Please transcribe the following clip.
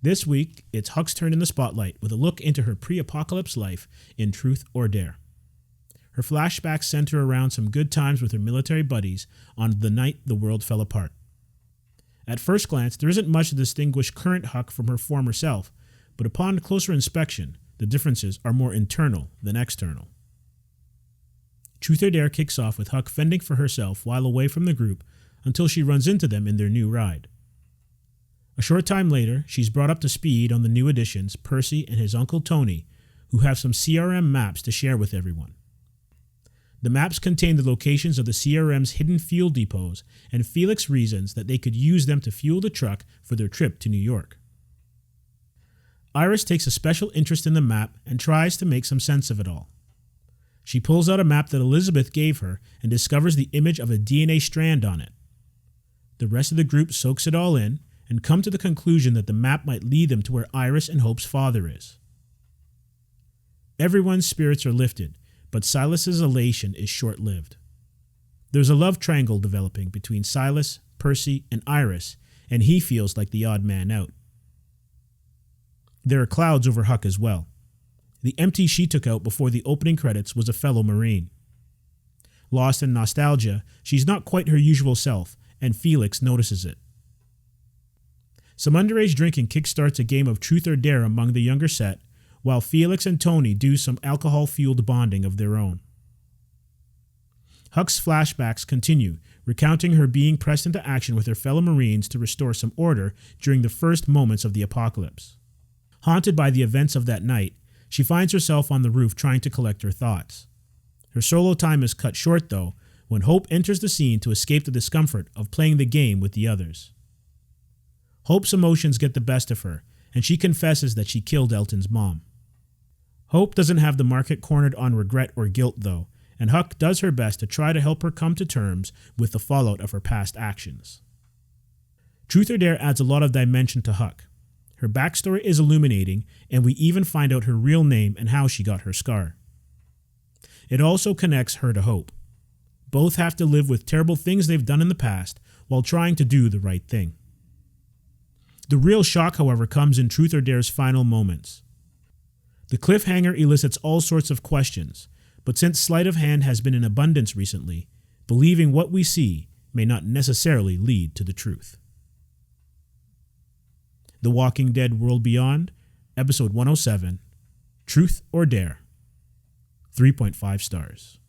This week, it's Huck's turn in the spotlight with a look into her pre-apocalypse life in Truth or Dare. Her flashbacks center around some good times with her military buddies on the night the world fell apart. At first glance, there isn't much to distinguish current Huck from her former self, but upon closer inspection, the differences are more internal than external. Truth or Dare kicks off with Huck fending for herself while away from the group until she runs into them in their new ride. A short time later, she's brought up to speed on the new additions, Percy and his uncle Tony, who have some CRM maps to share with everyone. The maps contain the locations of the CRM's hidden fuel depots, and Felix reasons that they could use them to fuel the truck for their trip to New York. Iris takes a special interest in the map and tries to make some sense of it all. She pulls out a map that Elizabeth gave her and discovers the image of a DNA strand on it. The rest of the group soaks it all in and come to the conclusion that the map might lead them to where Iris and Hope's father is. Everyone's spirits are lifted, but Silas's elation is short-lived. There's a love triangle developing between Silas, Percy, and Iris, and he feels like the odd man out. There are clouds over Huck as well. The empty she took out before the opening credits was a fellow Marine. Lost in nostalgia, she's not quite her usual self, and Felix notices it. Some underage drinking kickstarts a game of Truth or Dare among the younger set, while Felix and Tony do some alcohol-fueled bonding of their own. Huck's flashbacks continue, recounting her being pressed into action with her fellow Marines to restore some order during the first moments of the apocalypse. Haunted by the events of that night, she finds herself on the roof trying to collect her thoughts. Her solo time is cut short, though, when Hope enters the scene to escape the discomfort of playing the game with the others. Hope's emotions get the best of her, and she confesses that she killed Elton's mom. Hope doesn't have the market cornered on regret or guilt, though, and Huck does her best to try to help her come to terms with the fallout of her past actions. Truth or Dare adds a lot of dimension to Huck. Her backstory is illuminating, and we even find out her real name and how she got her scar. It also connects her to Hope. Both have to live with terrible things they've done in the past while trying to do the right thing. The real shock, however, comes in Truth or Dare's final moments. The cliffhanger elicits all sorts of questions, but since sleight of hand has been in abundance recently, believing what we see may not necessarily lead to the truth. The Walking Dead World Beyond, Episode 107, Truth or Dare, 3.5 stars.